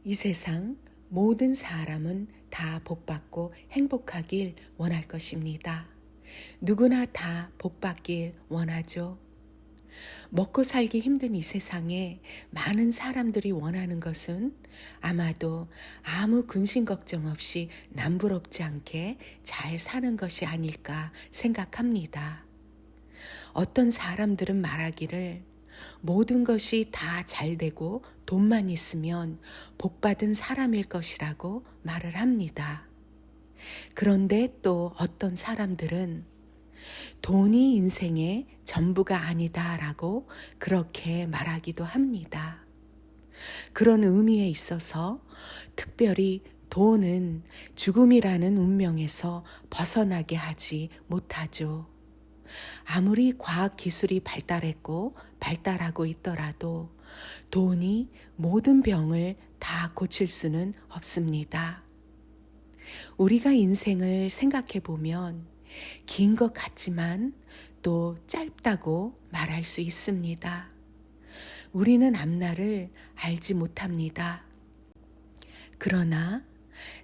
이 세상 모든 사람은 다 복받고 행복하길 원할 것입니다. 누구나 다 복받길 원하죠. 먹고 살기 힘든 이 세상에 많은 사람들이 원하는 것은 아마도 아무 근심 걱정 없이 남부럽지 않게 잘 사는 것이 아닐까 생각합니다. 어떤 사람들은 말하기를 모든 것이 다 잘 되고 돈만 있으면 복받은 사람일 것이라고 말을 합니다. 그런데 또 어떤 사람들은 돈이 인생의 전부가 아니다라고 그렇게 말하기도 합니다. 그런 의미에 있어서 특별히 돈은 죽음이라는 운명에서 벗어나게 하지 못하죠. 아무리 과학 기술이 발달했고 발달하고 있더라도 돈이 모든 병을 다 고칠 수는 없습니다. 우리가 인생을 생각해 보면 긴 것 같지만 또 짧다고 말할 수 있습니다. 우리는 앞날을 알지 못합니다. 그러나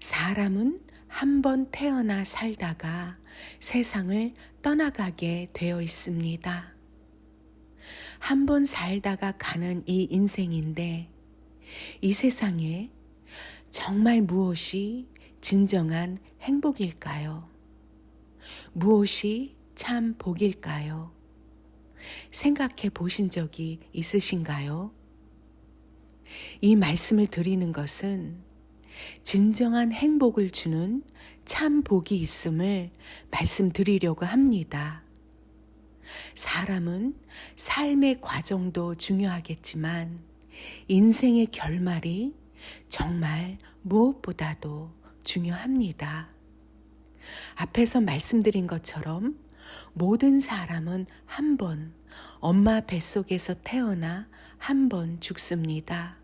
사람은 한 번 태어나 살다가 세상을 떠나가게 되어 있습니다. 한 번 살다가 가는 이 인생인데 이 세상에 정말 무엇이 진정한 행복일까요? 무엇이 참 복일까요? 생각해 보신 적이 있으신가요? 이 말씀을 드리는 것은 진정한 행복을 주는 참 복이 있음을 말씀드리려고 합니다. 사람은 삶의 과정도 중요하겠지만 인생의 결말이 정말 무엇보다도 중요합니다. 앞에서 말씀드린 것처럼 모든 사람은 한 번 엄마 뱃속에서 태어나 한 번 죽습니다.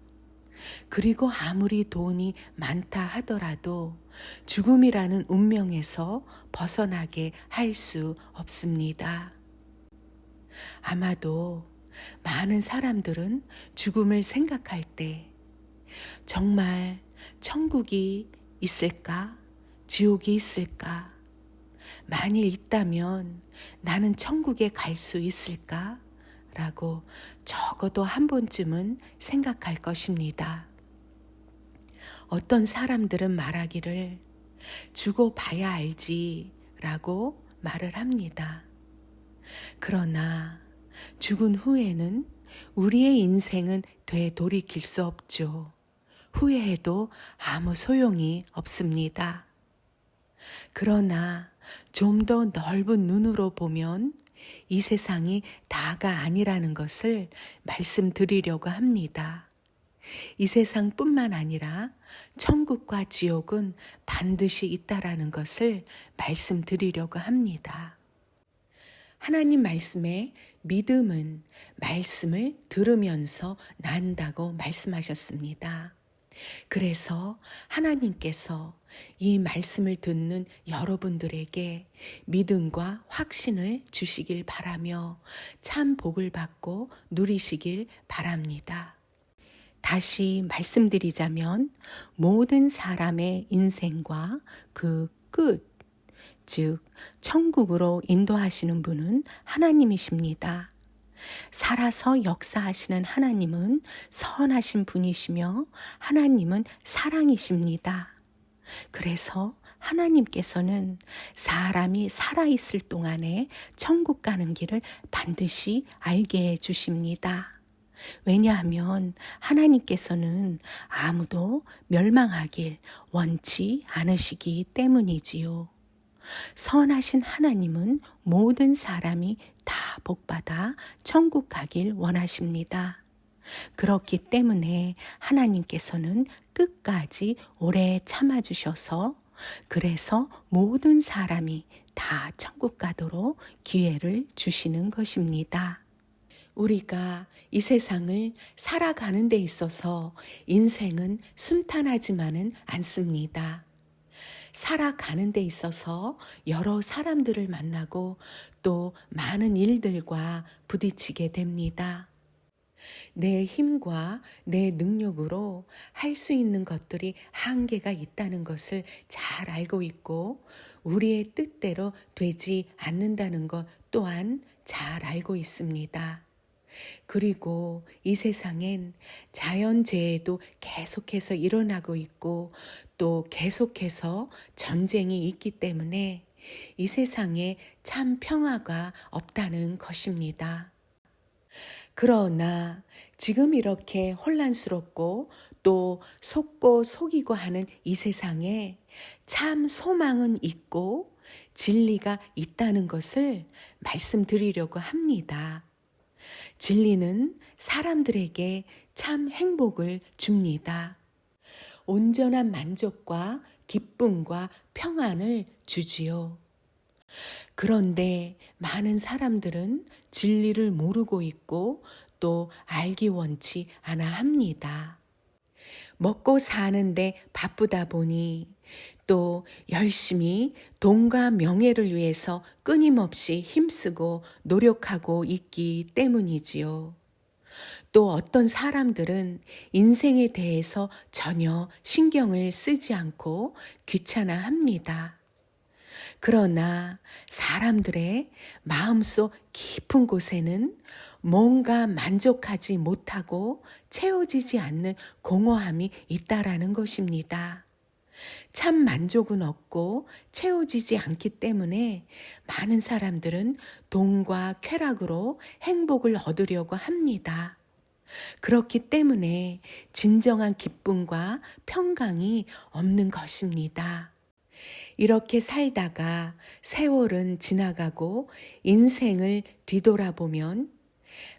그리고 아무리 돈이 많다 하더라도 죽음이라는 운명에서 벗어나게 할 수 없습니다. 아마도 많은 사람들은 죽음을 생각할 때 정말 천국이 있을까? 지옥이 있을까? 만일 있다면 나는 천국에 갈 수 있을까? 라고 적어도 한 번쯤은 생각할 것입니다. 어떤 사람들은 말하기를 죽어 봐야 알지 라고 말을 합니다. 그러나 죽은 후에는 우리의 인생은 되돌이킬 수 없죠. 후회해도 아무 소용이 없습니다. 그러나 좀 더 넓은 눈으로 보면 이 세상이 다가 아니라는 것을 말씀드리려고 합니다. 이 세상뿐만 아니라 천국과 지옥은 반드시 있다라는 것을 말씀드리려고 합니다. 하나님 말씀에 믿음은 말씀을 들으면서 난다고 말씀하셨습니다. 그래서 하나님께서 이 말씀을 듣는 여러분들에게 믿음과 확신을 주시길 바라며 참 복을 받고 누리시길 바랍니다. 다시 말씀드리자면 모든 사람의 인생과 그 끝, 즉 천국으로 인도하시는 분은 하나님이십니다. 살아서 역사하시는 하나님은 선하신 분이시며 하나님은 사랑이십니다. 그래서 하나님께서는 사람이 살아있을 동안에 천국 가는 길을 반드시 알게 해주십니다. 왜냐하면 하나님께서는 아무도 멸망하길 원치 않으시기 때문이지요. 선하신 하나님은 모든 사람이 다 복받아 천국 가길 원하십니다. 그렇기 때문에 하나님께서는 끝까지 오래 참아주셔서 그래서 모든 사람이 다 천국 가도록 기회를 주시는 것입니다. 우리가 이 세상을 살아가는 데 있어서 인생은 순탄하지만은 않습니다. 살아가는 데 있어서 여러 사람들을 만나고 또 많은 일들과 부딪히게 됩니다. 내 힘과 내 능력으로 할 수 있는 것들이 한계가 있다는 것을 잘 알고 있고, 우리의 뜻대로 되지 않는다는 것 또한 잘 알고 있습니다. 그리고 이 세상엔 자연재해도 계속해서 일어나고 있고 또 계속해서 전쟁이 있기 때문에 이 세상에 참 평화가 없다는 것입니다. 그러나 지금 이렇게 혼란스럽고 또 속고 속이고 하는 이 세상에 참 소망은 있고 진리가 있다는 것을 말씀드리려고 합니다. 진리는 사람들에게 참 행복을 줍니다. 온전한 만족과 기쁨과 평안을 주지요. 그런데 많은 사람들은 진리를 모르고 있고 또 알기 원치 않아 합니다. 먹고 사는데 바쁘다 보니 또 열심히 돈과 명예를 위해서 끊임없이 힘쓰고 노력하고 있기 때문이지요. 또 어떤 사람들은 인생에 대해서 전혀 신경을 쓰지 않고 귀찮아 합니다. 그러나 사람들의 마음속 깊은 곳에는 뭔가 만족하지 못하고 채워지지 않는 공허함이 있다라는 것입니다. 참 만족은 없고 채워지지 않기 때문에 많은 사람들은 돈과 쾌락으로 행복을 얻으려고 합니다. 그렇기 때문에 진정한 기쁨과 평강이 없는 것입니다. 이렇게 살다가 세월은 지나가고 인생을 뒤돌아보면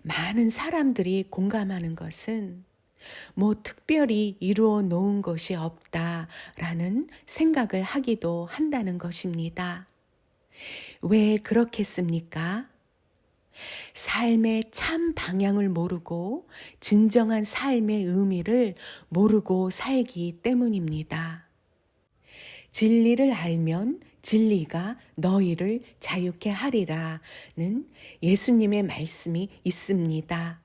많은 사람들이 공감하는 것은 특별히 이루어 놓은 것이 없다라는 생각을 하기도 한다는 것입니다. 왜 그렇겠습니까? 삶의 참 방향을 모르고 진정한 삶의 의미를 모르고 살기 때문입니다. 진리를 알면 진리가 너희를 자유케 하리라는 예수님의 말씀이 있습니다.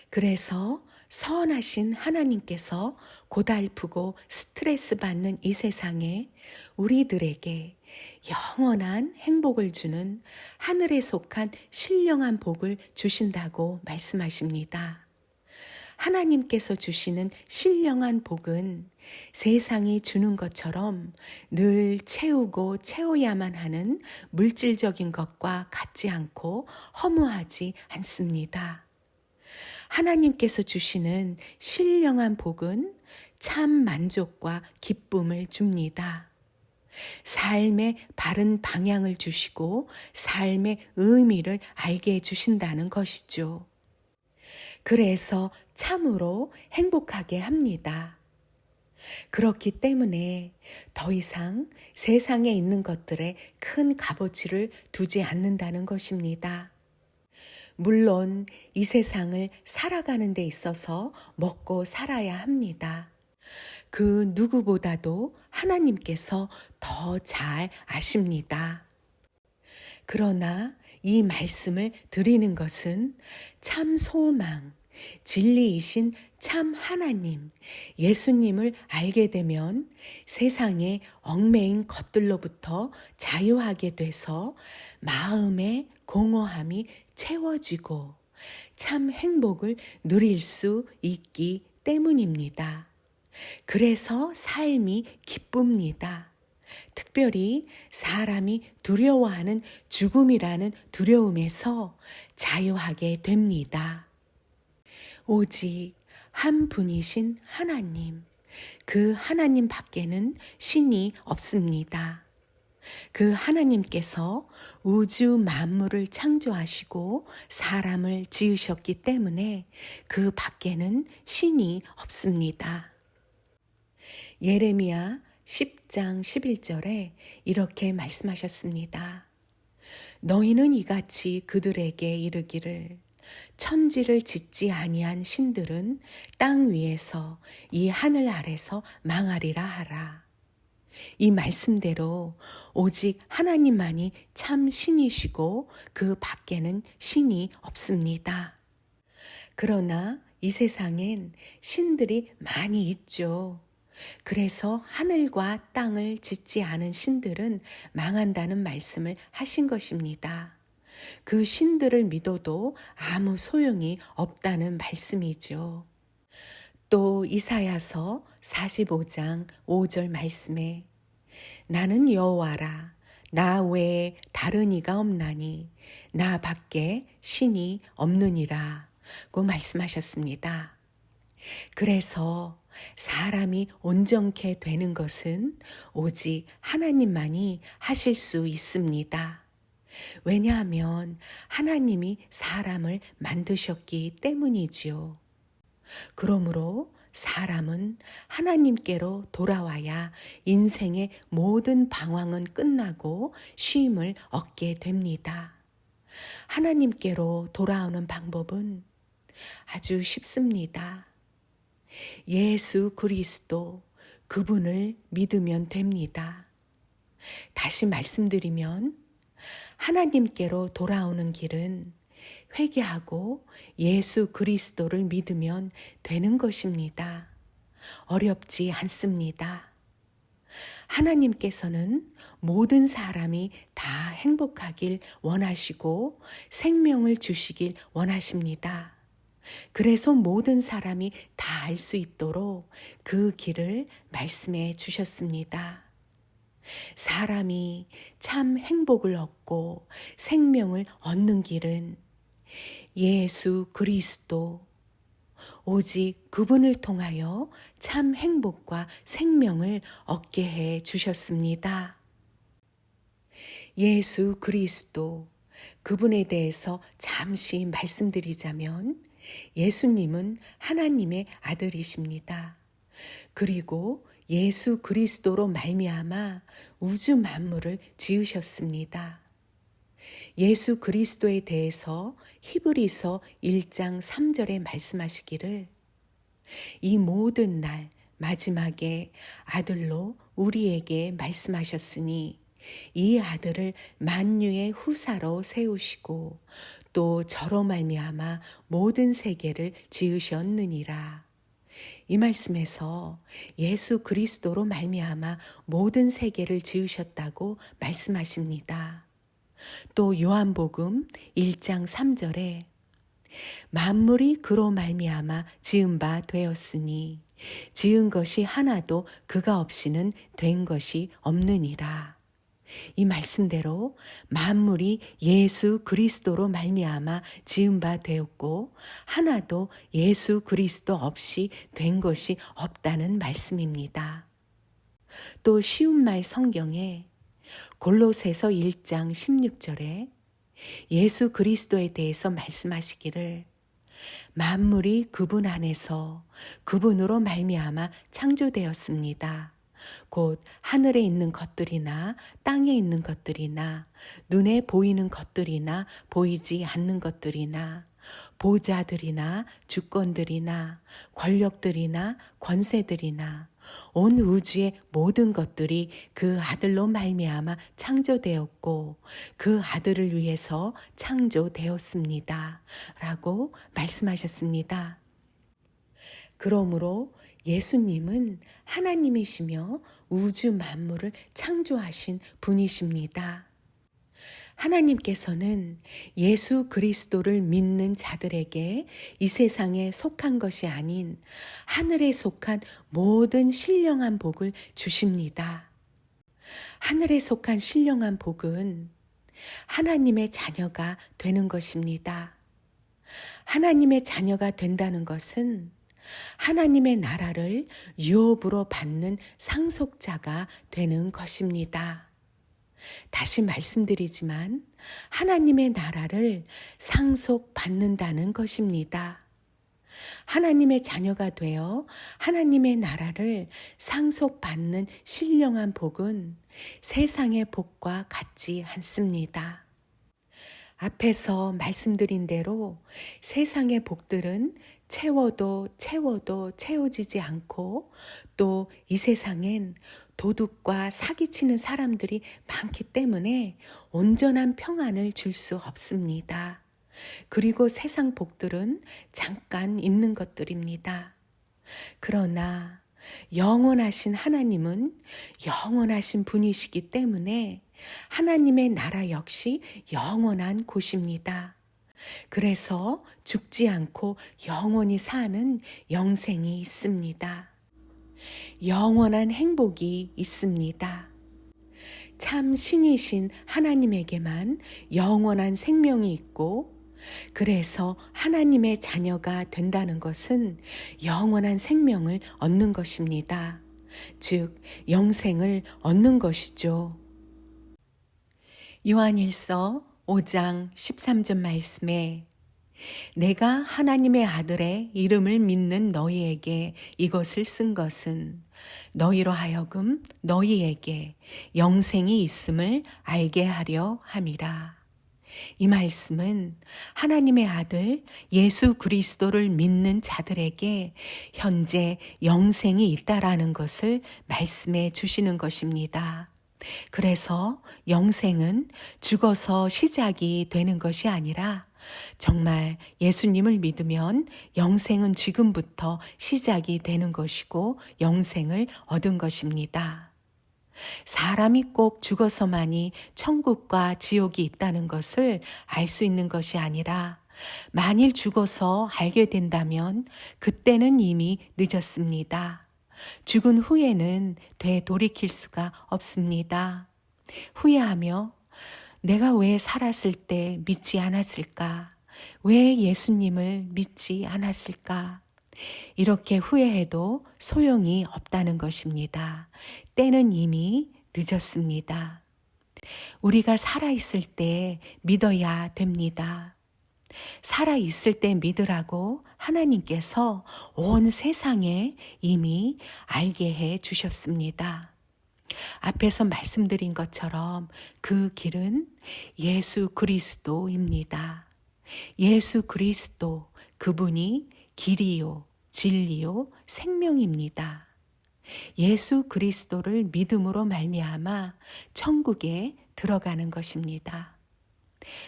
그래서 선하신 하나님께서 고달프고 스트레스 받는 이 세상에 우리들에게 영원한 행복을 주는 하늘에 속한 신령한 복을 주신다고 말씀하십니다. 하나님께서 주시는 신령한 복은 세상이 주는 것처럼 늘 채우고 채워야만 하는 물질적인 것과 같지 않고 허무하지 않습니다. 하나님께서 주시는 신령한 복은 참 만족과 기쁨을 줍니다. 삶의 바른 방향을 주시고 삶의 의미를 알게 해주신다는 것이죠. 그래서 참으로 행복하게 합니다. 그렇기 때문에 더 이상 세상에 있는 것들에 큰 값어치를 두지 않는다는 것입니다. 물론 이 세상을 살아가는 데 있어서 먹고 살아야 합니다. 그 누구보다도 하나님께서 더 잘 아십니다. 그러나 이 말씀을 드리는 것은 참 소망, 진리이신 참 하나님, 예수님을 알게 되면 세상의 얽매인 것들로부터 자유하게 돼서 마음의 공허함이 채워지고 참 행복을 누릴 수 있기 때문입니다. 그래서 삶이 기쁩니다. 특별히 사람이 두려워하는 죽음이라는 두려움에서 자유하게 됩니다. 오직 한 분이신 하나님, 그 하나님 밖에는 신이 없습니다. 그 하나님께서 우주 만물을 창조하시고 사람을 지으셨기 때문에 그 밖에는 신이 없습니다. 예레미야 10장 11절에 이렇게 말씀하셨습니다. 너희는 이같이 그들에게 이르기를 천지를 짓지 아니한 신들은 땅 위에서 이 하늘 아래서 망하리라 하라. 이 말씀대로 오직 하나님만이 참 신이시고 그 밖에는 신이 없습니다. 그러나 이 세상엔 신들이 많이 있죠. 그래서 하늘과 땅을 짓지 않은 신들은 망한다는 말씀을 하신 것입니다. 그 신들을 믿어도 아무 소용이 없다는 말씀이죠. 또 이사야서 45장 5절 말씀에 나는 여호와라 나 외에 다른 이가 없나니 나 밖에 신이 없느니라 고 말씀하셨습니다. 그래서 사람이 온전케 되는 것은 오직 하나님만이 하실 수 있습니다. 왜냐하면 하나님이 사람을 만드셨기 때문이지요. 그러므로 사람은 하나님께로 돌아와야 인생의 모든 방황은 끝나고 쉼을 얻게 됩니다. 하나님께로 돌아오는 방법은 아주 쉽습니다. 예수 그리스도 그분을 믿으면 됩니다. 다시 말씀드리면 하나님께로 돌아오는 길은 회개하고 예수 그리스도를 믿으면 되는 것입니다. 어렵지 않습니다. 하나님께서는 모든 사람이 다 행복하길 원하시고 생명을 주시길 원하십니다. 그래서 모든 사람이 다 알 수 있도록 그 길을 말씀해 주셨습니다. 사람이 참 행복을 얻고 생명을 얻는 길은 예수 그리스도, 오직 그분을 통하여 참 행복과 생명을 얻게 해 주셨습니다. 예수 그리스도, 그분에 대해서 잠시 말씀드리자면 예수님은 하나님의 아들이십니다. 그리고 예수 그리스도로 말미암아 우주 만물을 지으셨습니다. 예수 그리스도에 대해서 히브리서 1장 3절에 말씀하시기를 이 모든 날 마지막에 아들로 우리에게 말씀하셨으니 이 아들을 만유의 후사로 세우시고 또 저로 말미암아 모든 세계를 지으셨느니라. 이 말씀에서 예수 그리스도로 말미암아 모든 세계를 지으셨다고 말씀하십니다. 또 요한복음 1장 3절에 만물이 그로 말미암아 지은 바 되었으니 지은 것이 하나도 그가 없이는 된 것이 없느니라. 이 말씀대로 만물이 예수 그리스도로 말미암아 지은 바 되었고 하나도 예수 그리스도 없이 된 것이 없다는 말씀입니다. 또 쉬운 말 성경에 골로새서 1장 16절에 예수 그리스도에 대해서 말씀하시기를 만물이 그분 안에서 그분으로 말미암아 창조되었습니다. 곧 하늘에 있는 것들이나 땅에 있는 것들이나 눈에 보이는 것들이나 보이지 않는 것들이나 보좌들이나 주권들이나 권력들이나 권세들이나 온 우주의 모든 것들이 그 아들로 말미암아 창조되었고 그 아들을 위해서 창조되었습니다. 라고 말씀하셨습니다. 그러므로 예수님은 하나님이시며 우주 만물을 창조하신 분이십니다. 하나님께서는 예수 그리스도를 믿는 자들에게 이 세상에 속한 것이 아닌 하늘에 속한 모든 신령한 복을 주십니다. 하늘에 속한 신령한 복은 하나님의 자녀가 되는 것입니다. 하나님의 자녀가 된다는 것은 하나님의 나라를 유업으로 받는 상속자가 되는 것입니다. 다시 말씀드리지만 하나님의 나라를 상속받는다는 것입니다. 하나님의 자녀가 되어 하나님의 나라를 상속받는 신령한 복은 세상의 복과 같지 않습니다. 앞에서 말씀드린 대로 세상의 복들은 채워도 채워지지 않고 또 이 세상엔 도둑과 사기치는 사람들이 많기 때문에 온전한 평안을 줄 수 없습니다. 그리고 세상 복들은 잠깐 있는 것들입니다. 그러나 영원하신 하나님은 영원하신 분이시기 때문에 하나님의 나라 역시 영원한 곳입니다. 그래서 죽지 않고 영원히 사는 영생이 있습니다. 영원한 행복이 있습니다. 참 신이신 하나님에게만 영원한 생명이 있고, 그래서 하나님의 자녀가 된다는 것은 영원한 생명을 얻는 것입니다. 즉, 영생을 얻는 것이죠. 요한일서 5장 13절 말씀에 내가 하나님의 아들의 이름을 믿는 너희에게 이것을 쓴 것은 너희로 하여금 너희에게 영생이 있음을 알게 하려 함이라. 이 말씀은 하나님의 아들 예수 그리스도를 믿는 자들에게 현재 영생이 있다라는 것을 말씀해 주시는 것입니다. 그래서 영생은 죽어서 시작이 되는 것이 아니라 정말 예수님을 믿으면 영생은 지금부터 시작이 되는 것이고 영생을 얻은 것입니다. 사람이 꼭 죽어서만이 천국과 지옥이 있다는 것을 알 수 있는 것이 아니라 만일 죽어서 알게 된다면 그때는 이미 늦었습니다. 죽은 후에는 되돌이킬 수가 없습니다. 후회하며 내가 왜 살았을 때 믿지 않았을까? 왜 예수님을 믿지 않았을까? 이렇게 후회해도 소용이 없다는 것입니다. 때는 이미 늦었습니다. 우리가 살아있을 때 믿어야 됩니다. 살아있을 때 믿으라고 하나님께서 온 세상에 이미 알게 해 주셨습니다. 앞에서 말씀드린 것처럼 그 길은 예수 그리스도입니다. 예수 그리스도, 그분이 길이요, 진리요, 생명입니다. 예수 그리스도를 믿음으로 말미암아 천국에 들어가는 것입니다.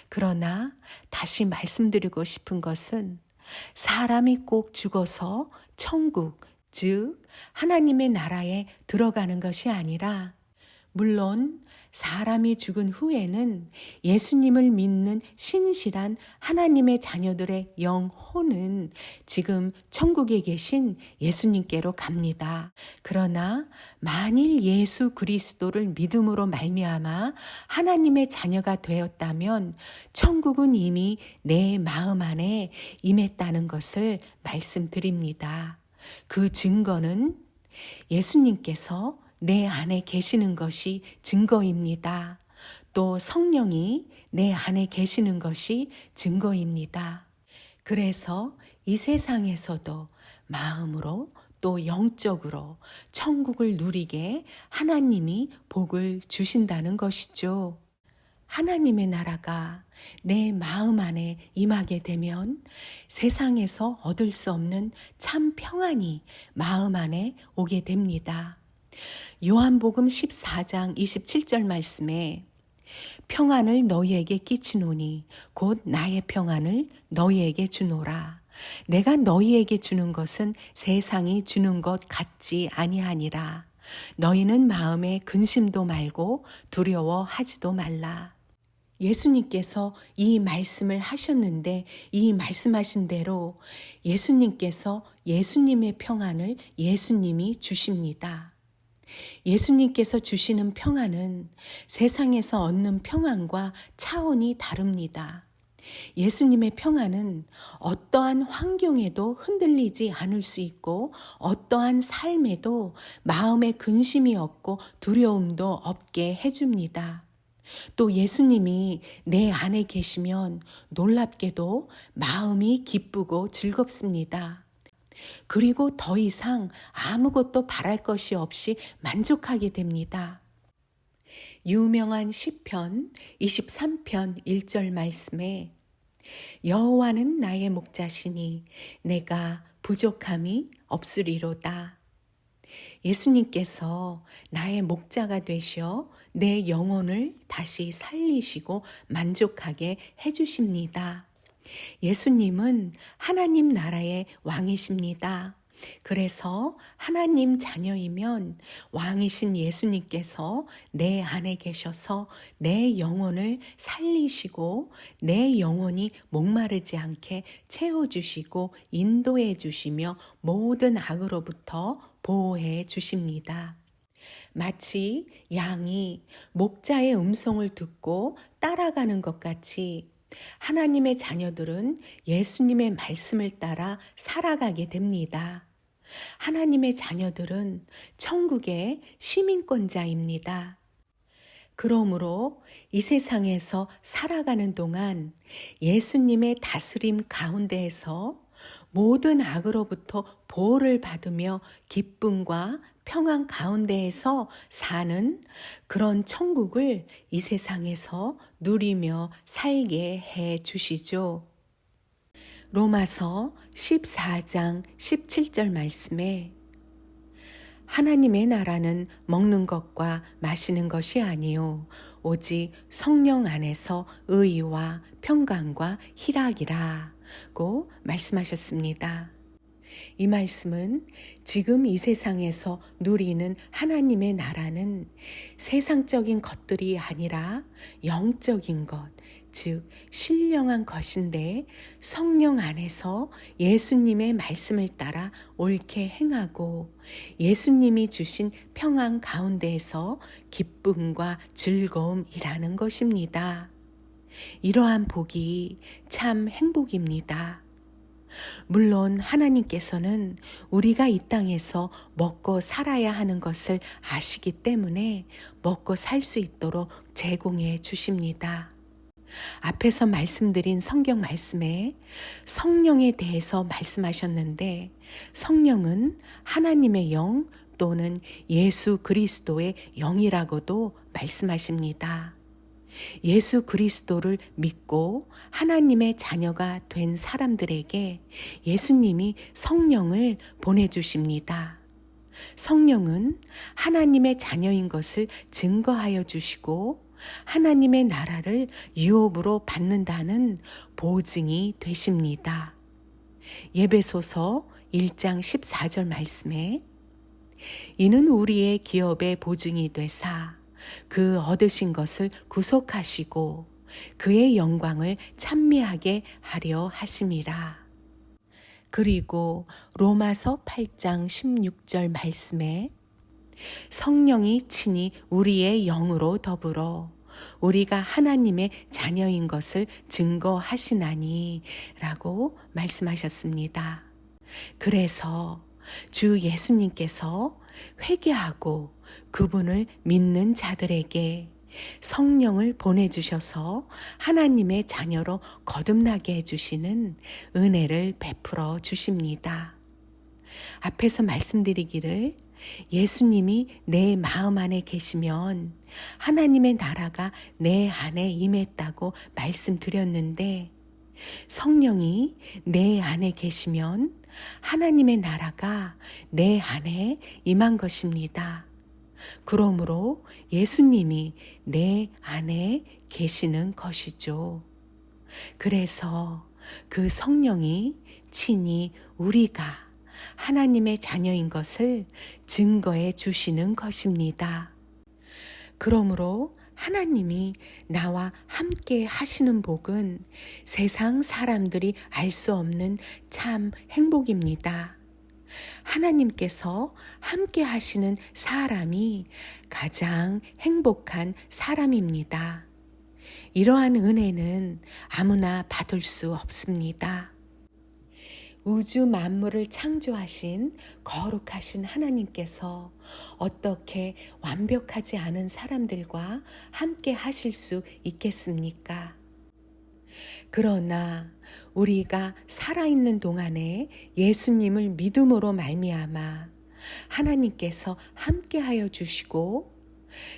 그러나 다시 말씀드리고 싶은 것은 사람이 꼭 죽어서 천국, 즉 하나님의 나라에 들어가는 것이 아니라, 물론 사람이 죽은 후에는 예수님을 믿는 신실한 하나님의 자녀들의 영혼은 지금 천국에 계신 예수님께로 갑니다. 그러나 만일 예수 그리스도를 믿음으로 말미암아 하나님의 자녀가 되었다면 천국은 이미 내 마음 안에 임했다는 것을 말씀드립니다. 그 증거는 예수님께서 내 안에 계시는 것이 증거입니다. 또 성령이 내 안에 계시는 것이 증거입니다. 그래서 이 세상에서도 마음으로 또 영적으로 천국을 누리게 하나님이 복을 주신다는 것이죠. 하나님의 나라가 내 마음 안에 임하게 되면 세상에서 얻을 수 없는 참 평안이 마음 안에 오게 됩니다. 요한복음 14장 27절 말씀에 평안을 너희에게 끼치노니 곧 나의 평안을 너희에게 주노라. 내가 너희에게 주는 것은 세상이 주는 것 같지 아니하니라. 너희는 마음에 근심도 말고 두려워하지도 말라. 예수님께서 이 말씀을 하셨는데 이 말씀하신 대로 예수님께서 예수님의 평안을 예수님이 주십니다. 예수님께서 주시는 평안은 세상에서 얻는 평안과 차원이 다릅니다. 예수님의 평안은 어떠한 환경에도 흔들리지 않을 수 있고 어떠한 삶에도 마음에 근심이 없고 두려움도 없게 해줍니다. 또 예수님이 내 안에 계시면 놀랍게도 마음이 기쁘고 즐겁습니다. 그리고 더 이상 아무것도 바랄 것이 없이 만족하게 됩니다. 유명한 시편 23편 1절 말씀에 여호와는 나의 목자시니 내가 부족함이 없으리로다. 예수님께서 나의 목자가 되셔 내 영혼을 다시 살리시고 만족하게 해주십니다. 예수님은 하나님 나라의 왕이십니다. 그래서 하나님 자녀이면 왕이신 예수님께서 내 안에 계셔서 내 영혼을 살리시고 내 영혼이 목마르지 않게 채워주시고 인도해 주시며 모든 악으로부터 보호해 주십니다. 마치 양이 목자의 음성을 듣고 따라가는 것 같이 하나님의 자녀들은 예수님의 말씀을 따라 살아가게 됩니다. 하나님의 자녀들은 천국의 시민권자입니다. 그러므로 이 세상에서 살아가는 동안 예수님의 다스림 가운데에서 모든 악으로부터 보호를 받으며 기쁨과 평안 가운데에서 사는 그런 천국을 이 세상에서 누리며 살게 해 주시죠. 로마서 14장 17절 말씀에 하나님의 나라는 먹는 것과 마시는 것이 아니요 오직 성령 안에서 의와 평강과 희락이라고 말씀하셨습니다. 이 말씀은 지금 이 세상에서 누리는 하나님의 나라는 세상적인 것들이 아니라 영적인 것, 즉 신령한 것인데 성령 안에서 예수님의 말씀을 따라 옳게 행하고 예수님이 주신 평안 가운데에서 기쁨과 즐거움이라는 것입니다. 이러한 복이 참 행복입니다. 물론 하나님께서는 우리가 이 땅에서 먹고 살아야 하는 것을 아시기 때문에 먹고 살 수 있도록 제공해 주십니다. 앞에서 말씀드린 성경 말씀에 성령에 대해서 말씀하셨는데 성령은 하나님의 영 또는 예수 그리스도의 영이라고도 말씀하십니다. 예수 그리스도를 믿고 하나님의 자녀가 된 사람들에게 예수님이 성령을 보내주십니다. 성령은 하나님의 자녀인 것을 증거하여 주시고 하나님의 나라를 유업으로 받는다는 보증이 되십니다. 예배소서 1장 14절 말씀에 이는 우리의 기업의 보증이 되사 그 얻으신 것을 구속하시고 그의 영광을 찬미하게 하려 하심이라. 그리고 로마서 8장 16절 말씀에 성령이 친히 우리의 영으로 더불어 우리가 하나님의 자녀인 것을 증거하시나니 라고 말씀하셨습니다. 그래서 주 예수님께서 회개하고 그분을 믿는 자들에게 성령을 보내주셔서 하나님의 자녀로 거듭나게 해주시는 은혜를 베풀어 주십니다. 앞에서 말씀드리기를 예수님이 내 마음 안에 계시면 하나님의 나라가 내 안에 임했다고 말씀드렸는데 성령이 내 안에 계시면 하나님의 나라가 내 안에 임한 것입니다. 그러므로 예수님이 내 안에 계시는 것이죠. 그래서 그 성령이 친히 우리가 하나님의 자녀인 것을 증거해 주시는 것입니다. 그러므로 하나님이 나와 함께 하시는 복은 세상 사람들이 알 수 없는 참 행복입니다. 하나님께서 함께 하시는 사람이 가장 행복한 사람입니다. 이러한 은혜는 아무나 받을 수 없습니다. 우주 만물을 창조하신 거룩하신 하나님께서 어떻게 완벽하지 않은 사람들과 함께 하실 수 있겠습니까? 그러나 우리가 살아있는 동안에 예수님을 믿음으로 말미암아 하나님께서 함께하여 주시고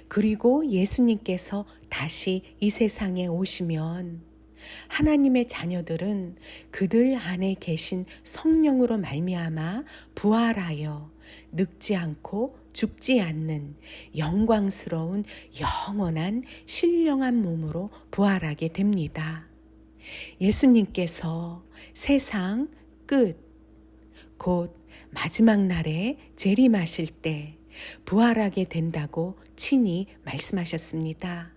그리고 예수님께서 다시 이 세상에 오시면 하나님의 자녀들은 그들 안에 계신 성령으로 말미암아 부활하여 늙지 않고 죽지 않는 영광스러운 영원한 신령한 몸으로 부활하게 됩니다. 예수님께서 세상 끝, 곧 마지막 날에 재림하실 때 부활하게 된다고 친히 말씀하셨습니다.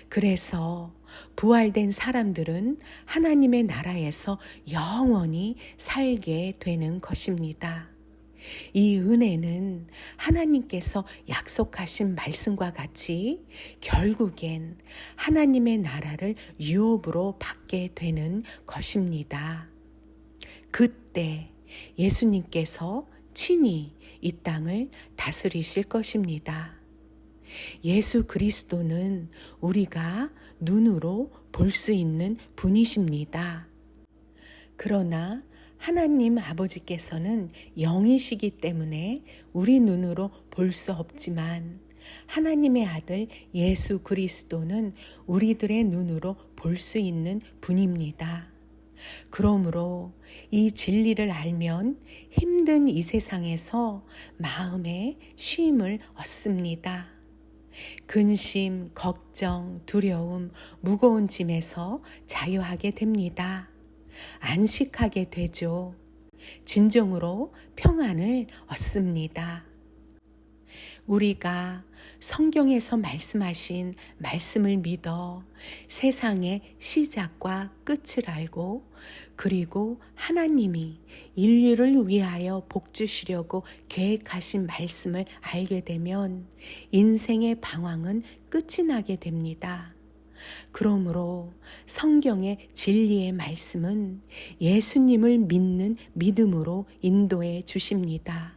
그래서 부활된 사람들은 하나님의 나라에서 영원히 살게 되는 것입니다. 이 은혜는 하나님께서 약속하신 말씀과 같이 결국엔 하나님의 나라를 유업으로 받게 되는 것입니다. 그때 예수님께서 친히 이 땅을 다스리실 것입니다. 예수 그리스도는 우리가 눈으로 볼 수 있는 분이십니다. 그러나 하나님 아버지께서는 영이시기 때문에 우리 눈으로 볼 수 없지만 하나님의 아들 예수 그리스도는 우리들의 눈으로 볼 수 있는 분입니다. 그러므로 이 진리를 알면 힘든 이 세상에서 마음에 쉼을 얻습니다. 근심, 걱정, 두려움, 무거운 짐에서 자유하게 됩니다. 안식하게 되죠. 진정으로 평안을 얻습니다. 우리가 성경에서 말씀하신 말씀을 믿어 세상의 시작과 끝을 알고 그리고 하나님이 인류를 위하여 복 주시려고 계획하신 말씀을 알게 되면 인생의 방황은 끝이 나게 됩니다. 그러므로 성경의 진리의 말씀은 예수님을 믿는 믿음으로 인도해 주십니다.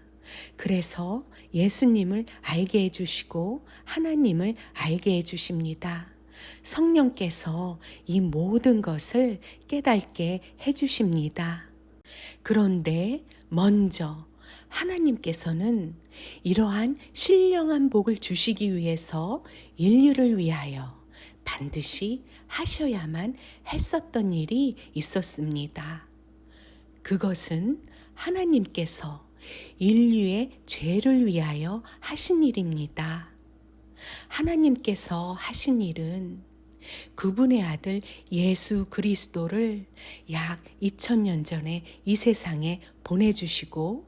그래서 예수님을 알게 해주시고 하나님을 알게 해주십니다. 성령께서 이 모든 것을 깨닫게 해주십니다. 그런데 먼저 하나님께서는 이러한 신령한 복을 주시기 위해서 인류를 위하여 반드시 하셔야만 했었던 일이 있었습니다. 그것은 하나님께서 인류의 죄를 위하여 하신 일입니다. 하나님께서 하신 일은 그분의 아들 예수 그리스도를 약 2000년 전에 이 세상에 보내주시고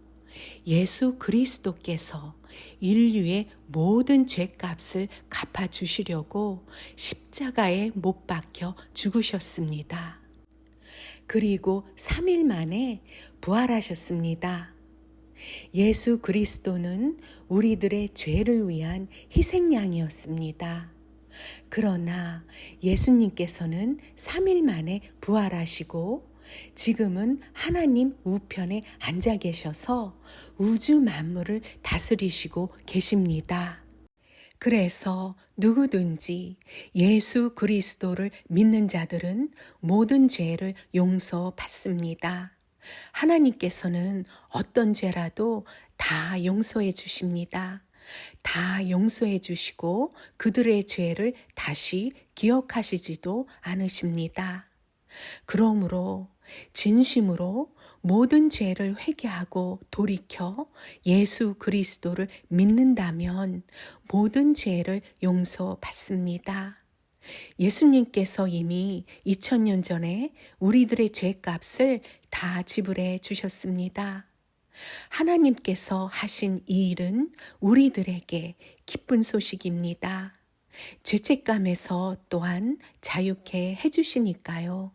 예수 그리스도께서 인류의 모든 죄값을 갚아주시려고 십자가에 못 박혀 죽으셨습니다. 그리고 3일 만에 부활하셨습니다. 예수 그리스도는 우리들의 죄를 위한 희생양이었습니다. 그러나 예수님께서는 3일 만에 부활하시고 지금은 하나님 우편에 앉아 계셔서 우주 만물을 다스리시고 계십니다. 그래서 누구든지 예수 그리스도를 믿는 자들은 모든 죄를 용서받습니다. 하나님께서는 어떤 죄라도 다 용서해 주십니다. 다 용서해 주시고 그들의 죄를 다시 기억하시지도 않으십니다. 그러므로 진심으로 모든 죄를 회개하고 돌이켜 예수 그리스도를 믿는다면 모든 죄를 용서받습니다. 예수님께서 이미 2000년 전에 우리들의 죄값을 다 지불해 주셨습니다. 하나님께서 하신 이 일은 우리들에게 기쁜 소식입니다. 죄책감에서 또한 자유케 해주시니까요.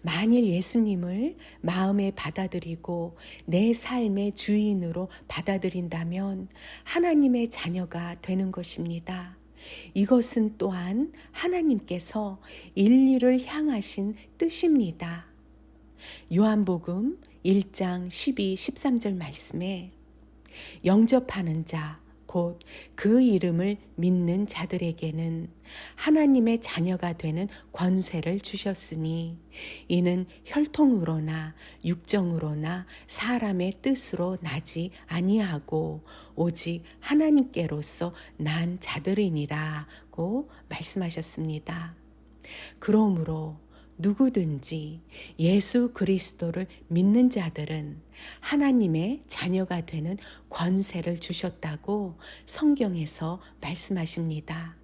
만일 예수님을 마음에 받아들이고 내 삶의 주인으로 받아들인다면 하나님의 자녀가 되는 것입니다. 이것은 또한 하나님께서 인류를 향하신 뜻입니다. 요한복음 1장 12, 13절 말씀에 영접하는 자, 곧 그 이름을 믿는 자들에게는 하나님의 자녀가 되는 권세를 주셨으니 이는 혈통으로나 육정으로나 사람의 뜻으로 나지 아니하고 오직 하나님께로서 난 자들이니라고 말씀하셨습니다. 그러므로 누구든지 예수 그리스도를 믿는 자들은 하나님의 자녀가 되는 권세를 주셨다고 성경에서 말씀하십니다.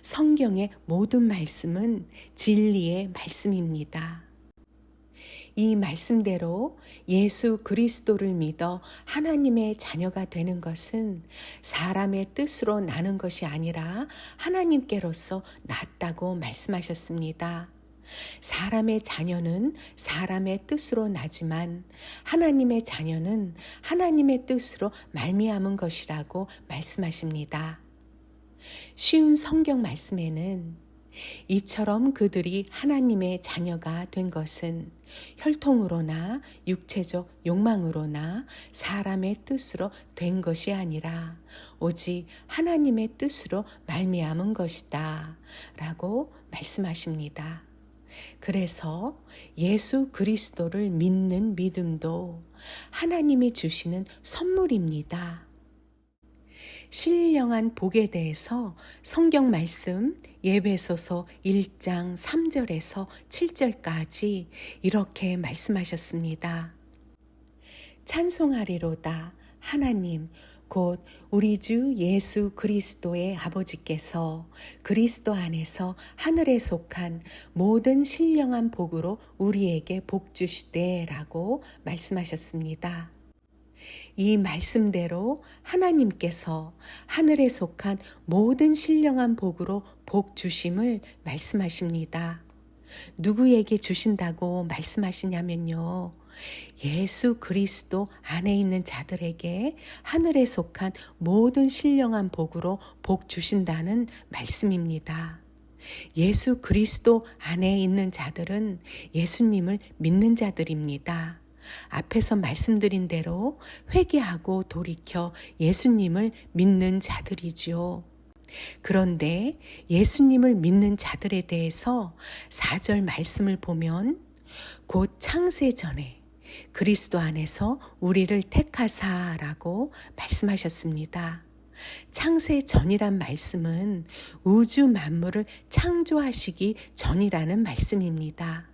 성경의 모든 말씀은 진리의 말씀입니다. 이 말씀대로 예수 그리스도를 믿어 하나님의 자녀가 되는 것은 사람의 뜻으로 나는 것이 아니라 하나님께로서 났다고 말씀하셨습니다. 사람의 자녀는 사람의 뜻으로 나지만 하나님의 자녀는 하나님의 뜻으로 말미암은 것이라고 말씀하십니다. 쉬운 성경 말씀에는 이처럼 그들이 하나님의 자녀가 된 것은 혈통으로나 육체적 욕망으로나 사람의 뜻으로 된 것이 아니라 오직 하나님의 뜻으로 말미암은 것이다 라고 말씀하십니다. 그래서 예수 그리스도를 믿는 믿음도 하나님이 주시는 선물입니다. 신령한 복에 대해서 성경 말씀 에베소서 1장 3절에서 7절까지 이렇게 말씀하셨습니다. 찬송하리로다 하나님 곧 우리 주 예수 그리스도의 아버지께서 그리스도 안에서 하늘에 속한 모든 신령한 복으로 우리에게 복 주시되라고 말씀하셨습니다. 이 말씀대로 하나님께서 하늘에 속한 모든 신령한 복으로 복 주심을 말씀하십니다. 누구에게 주신다고 말씀하시냐면요. 예수 그리스도 안에 있는 자들에게 하늘에 속한 모든 신령한 복으로 복 주신다는 말씀입니다. 예수 그리스도 안에 있는 자들은 예수님을 믿는 자들입니다. 앞에서 말씀드린 대로 회개하고 돌이켜 예수님을 믿는 자들이지요. 그런데 예수님을 믿는 자들에 대해서 4절 말씀을 보면 곧 창세 전에 그리스도 안에서 우리를 택하사라고 말씀하셨습니다. 창세 전이란 말씀은 우주 만물을 창조하시기 전이라는 말씀입니다.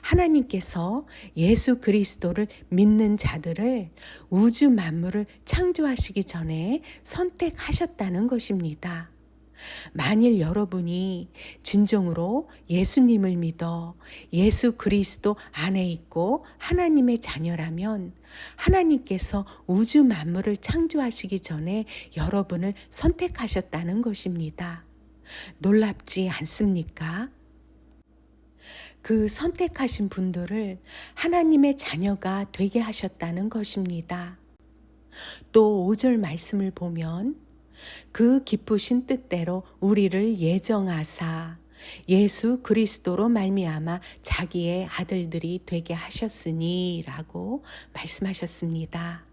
하나님께서 예수 그리스도를 믿는 자들을 우주 만물을 창조하시기 전에 선택하셨다는 것입니다. 만일 여러분이 진정으로 예수님을 믿어 예수 그리스도 안에 있고 하나님의 자녀라면 하나님께서 우주 만물을 창조하시기 전에 여러분을 선택하셨다는 것입니다. 놀랍지 않습니까? 그 선택하신 분들을 하나님의 자녀가 되게 하셨다는 것입니다. 또 5절 말씀을 보면 그 기쁘신 뜻대로 우리를 예정하사 예수 그리스도로 말미암아 자기의 아들들이 되게 하셨으니 라고 말씀하셨습니다.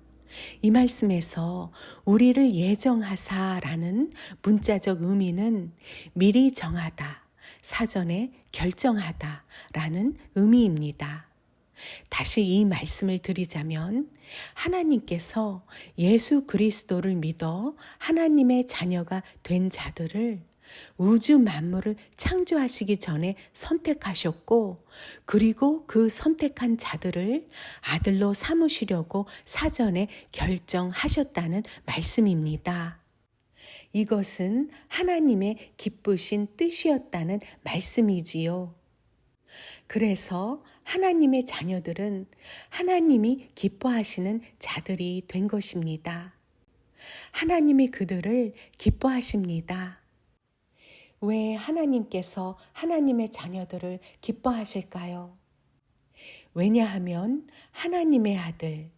이 말씀에서 우리를 예정하사라는 문자적 의미는 미리 정하다, 사전에 결정하다라는 의미입니다. 다시 이 말씀을 드리자면 하나님께서 예수 그리스도를 믿어 하나님의 자녀가 된 자들을 우주 만물을 창조하시기 전에 선택하셨고 그리고 그 선택한 자들을 아들로 삼으시려고 사전에 결정하셨다는 말씀입니다. 이것은 하나님의 기쁘신 뜻이었다는 말씀이지요. 그래서 하나님의 자녀들은 하나님이 기뻐하시는 자들이 된 것입니다. 하나님이 그들을 기뻐하십니다. 왜 하나님께서 하나님의 자녀들을 기뻐하실까요? 왜냐하면 하나님의 아들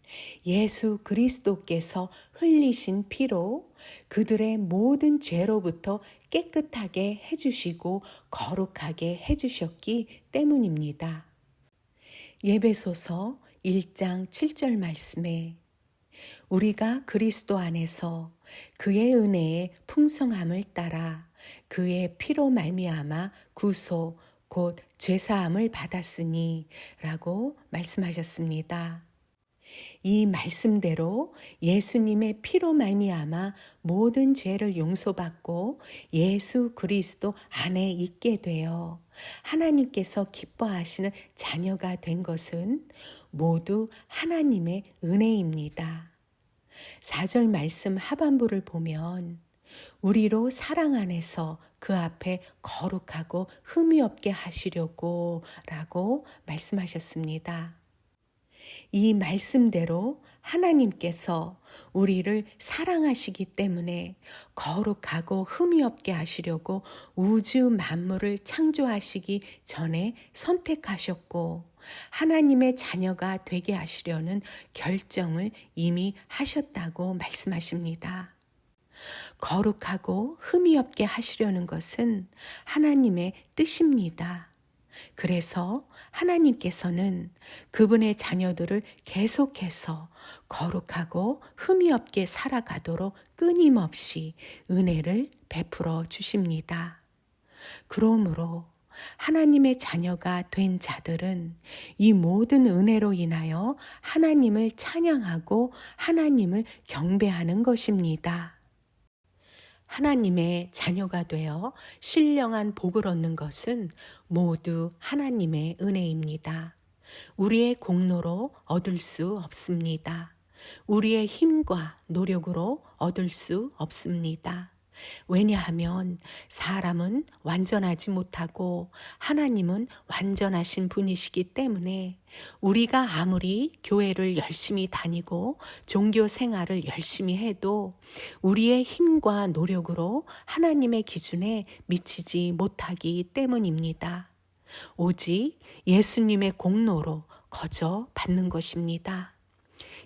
예수 그리스도께서 흘리신 피로 그들의 모든 죄로부터 깨끗하게 해주시고 거룩하게 해주셨기 때문입니다. 에베소서 1장 7절 말씀에 우리가 그리스도 안에서 그의 은혜의 풍성함을 따라 그의 피로 말미암아 구속 곧 죄사함을 받았으니 라고 말씀하셨습니다. 이 말씀대로 예수님의 피로 말미암아 모든 죄를 용서받고 예수 그리스도 안에 있게 되어 하나님께서 기뻐하시는 자녀가 된 것은 모두 하나님의 은혜입니다. 4절 말씀 하반부를 보면 우리로 사랑 안에서 그 앞에 거룩하고 흠이 없게 하시려고 라고 말씀하셨습니다. 이 말씀대로 하나님께서 우리를 사랑하시기 때문에 거룩하고 흠이 없게 하시려고 우주 만물을 창조하시기 전에 선택하셨고 하나님의 자녀가 되게 하시려는 결정을 이미 하셨다고 말씀하십니다. 거룩하고 흠이 없게 하시려는 것은 하나님의 뜻입니다. 그래서 하나님께서는 그분의 자녀들을 계속해서 거룩하고 흠이 없게 살아가도록 끊임없이 은혜를 베풀어 주십니다. 그러므로 하나님의 자녀가 된 자들은 이 모든 은혜로 인하여 하나님을 찬양하고 하나님을 경배하는 것입니다. 하나님의 자녀가 되어 신령한 복을 얻는 것은 모두 하나님의 은혜입니다. 우리의 공로로 얻을 수 없습니다. 우리의 힘과 노력으로 얻을 수 없습니다. 왜냐하면 사람은 완전하지 못하고 하나님은 완전하신 분이시기 때문에 우리가 아무리 교회를 열심히 다니고 종교 생활을 열심히 해도 우리의 힘과 노력으로 하나님의 기준에 미치지 못하기 때문입니다. 오직 예수님의 공로로 거저 받는 것입니다.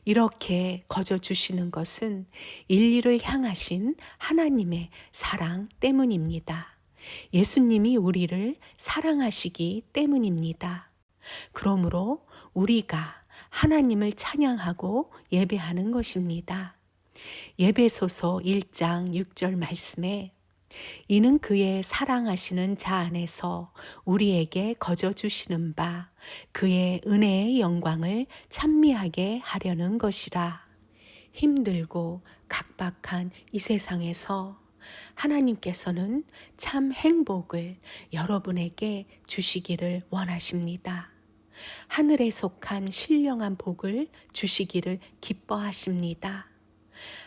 이렇게 거저 주시는 것은 인류를 향하신 하나님의 사랑 때문입니다. 예수님이 우리를 사랑하시기 때문입니다. 그러므로 우리가 하나님을 찬양하고 예배하는 것입니다. 에베소서 1장 6절 말씀에 이는 그의 사랑하시는 자 안에서 우리에게 거저 주시는 바 그의 은혜의 영광을 찬미하게 하려는 것이라. 힘들고 각박한 이 세상에서 하나님께서는 참 행복을 여러분에게 주시기를 원하십니다. 하늘에 속한 신령한 복을 주시기를 기뻐하십니다.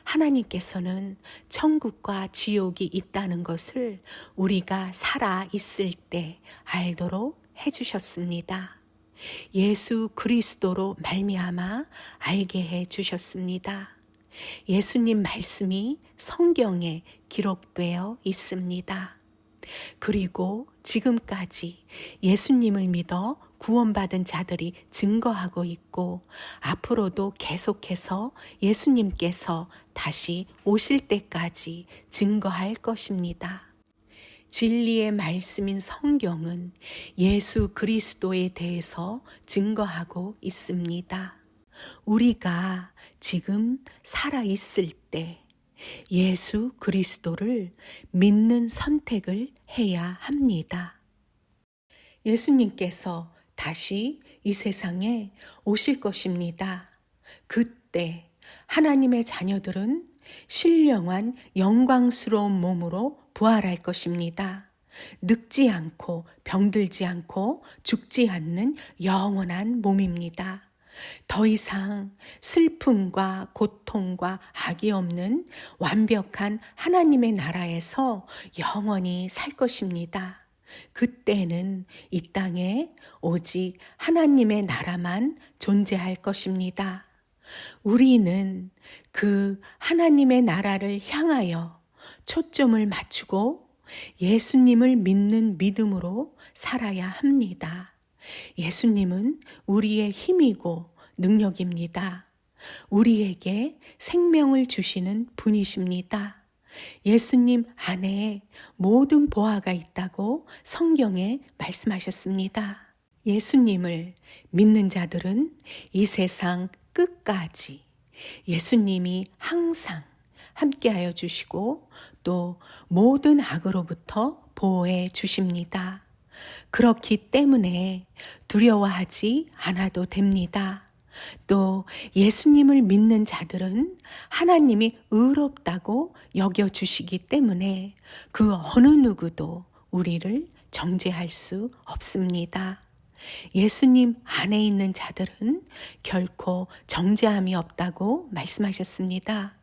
하나님께서는 천국과 지옥이 있다는 것을 우리가 살아 있을 때 알도록 해주셨습니다. 예수 그리스도로 말미암아 알게 해주셨습니다. 예수님 말씀이 성경에 기록되어 있습니다. 그리고 지금까지 예수님을 믿어 구원받은 자들이 증거하고 있고 앞으로도 계속해서 예수님께서 다시 오실 때까지 증거할 것입니다. 진리의 말씀인 성경은 예수 그리스도에 대해서 증거하고 있습니다. 우리가 지금 살아있을 때 예수 그리스도를 믿는 선택을 해야 합니다. 예수님께서 다시 이 세상에 오실 것입니다. 그때 하나님의 자녀들은 신령한 영광스러운 몸으로 부활할 것입니다. 늙지 않고 병들지 않고 죽지 않는 영원한 몸입니다. 더 이상 슬픔과 고통과 악이 없는 완벽한 하나님의 나라에서 영원히 살 것입니다. 그때는 이 땅에 오직 하나님의 나라만 존재할 것입니다. 우리는 그 하나님의 나라를 향하여 초점을 맞추고 예수님을 믿는 믿음으로 살아야 합니다. 예수님은 우리의 힘이고 능력입니다. 우리에게 생명을 주시는 분이십니다. 예수님 안에 모든 보화가 있다고 성경에 말씀하셨습니다. 예수님을 믿는 자들은 이 세상 끝까지 예수님이 항상 함께하여 주시고 또 모든 악으로부터 보호해 주십니다. 그렇기 때문에 두려워하지 않아도 됩니다. 또 예수님을 믿는 자들은 하나님이 의롭다고 여겨주시기 때문에 그 어느 누구도 우리를 정죄할 수 없습니다. 예수님 안에 있는 자들은 결코 정죄함이 없다고 말씀하셨습니다.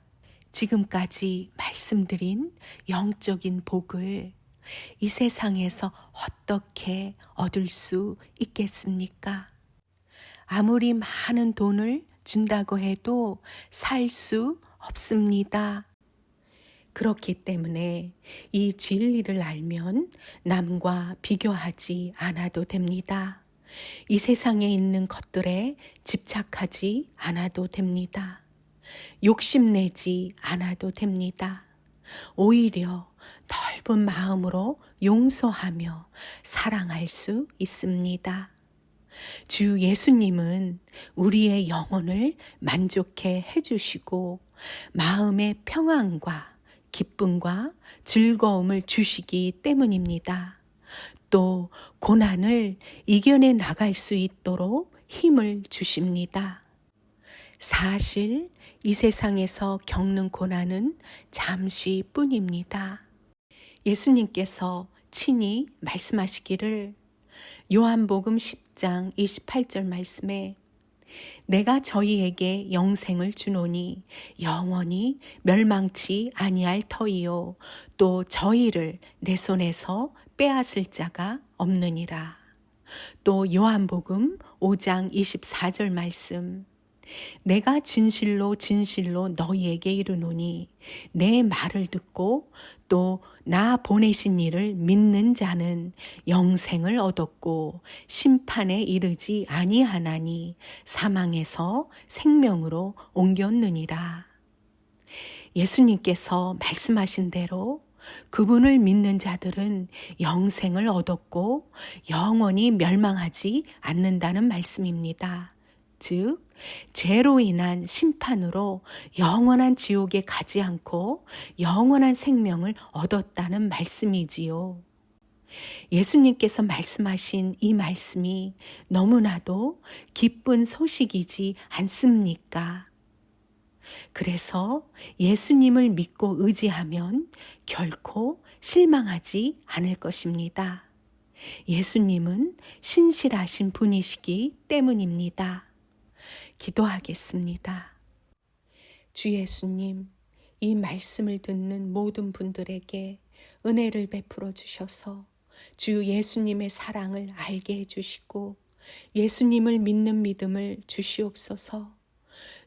지금까지 말씀드린 영적인 복을 이 세상에서 어떻게 얻을 수 있겠습니까? 아무리 많은 돈을 준다고 해도 살 수 없습니다. 그렇기 때문에 이 진리를 알면 남과 비교하지 않아도 됩니다. 이 세상에 있는 것들에 집착하지 않아도 됩니다. 욕심내지 않아도 됩니다. 오히려 넓은 마음으로 용서하며 사랑할 수 있습니다. 주 예수님은 우리의 영혼을 만족해 해주시고 마음의 평안과 기쁨과 즐거움을 주시기 때문입니다. 또 고난을 이겨내 나갈 수 있도록 힘을 주십니다. 사실 이 세상에서 겪는 고난은 잠시뿐입니다. 예수님께서 친히 말씀하시기를 요한복음 10장 28절 말씀에 내가 저희에게 영생을 주노니 영원히 멸망치 아니할 터이요 또 저희를 내 손에서 빼앗을 자가 없느니라. 또 요한복음 5장 24절 말씀 내가 진실로 진실로 너희에게 이르노니 내 말을 듣고 또 나 보내신 이를 믿는 자는 영생을 얻었고 심판에 이르지 아니하나니 사망에서 생명으로 옮겼느니라. 예수님께서 말씀하신 대로 그분을 믿는 자들은 영생을 얻었고 영원히 멸망하지 않는다는 말씀입니다. 즉 죄로 인한 심판으로 영원한 지옥에 가지 않고 영원한 생명을 얻었다는 말씀이지요. 예수님께서 말씀하신 이 말씀이 너무나도 기쁜 소식이지 않습니까? 그래서 예수님을 믿고 의지하면 결코 실망하지 않을 것입니다. 예수님은 신실하신 분이시기 때문입니다. 기도하겠습니다. 주 예수님, 이 말씀을 듣는 모든 분들에게 은혜를 베풀어 주셔서 주 예수님의 사랑을 알게 해주시고 예수님을 믿는 믿음을 주시옵소서.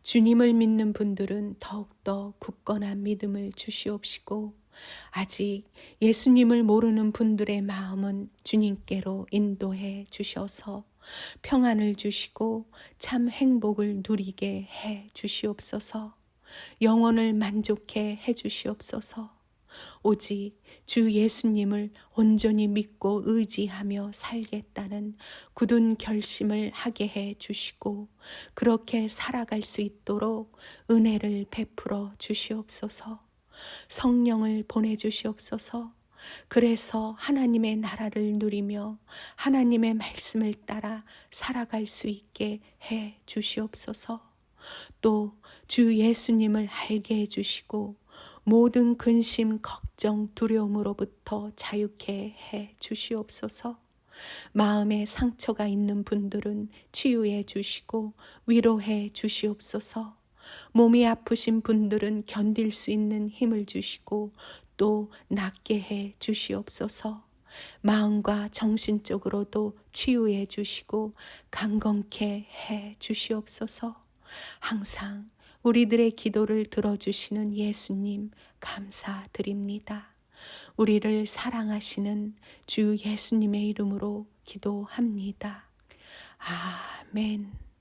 주님을 믿는 분들은 더욱더 굳건한 믿음을 주시옵시고 아직 예수님을 모르는 분들의 마음은 주님께로 인도해 주셔서 평안을 주시고 참 행복을 누리게 해 주시옵소서. 영혼을 만족해 해 주시옵소서. 오직 주 예수님을 온전히 믿고 의지하며 살겠다는 굳은 결심을 하게 해 주시고 그렇게 살아갈 수 있도록 은혜를 베풀어 주시옵소서. 성령을 보내주시옵소서. 그래서 하나님의 나라를 누리며 하나님의 말씀을 따라 살아갈 수 있게 해 주시옵소서. 또 주 예수님을 알게 해 주시고 모든 근심, 걱정, 두려움으로부터 자유케 해 주시옵소서. 마음에 상처가 있는 분들은 치유해 주시고 위로해 주시옵소서. 몸이 아프신 분들은 견딜 수 있는 힘을 주시고 또 낫게 해 주시옵소서. 마음과 정신적으로도 치유해 주시고 강건케 해 주시옵소서. 항상 우리들의 기도를 들어주시는 예수님 감사드립니다. 우리를 사랑하시는 주 예수님의 이름으로 기도합니다. 아멘.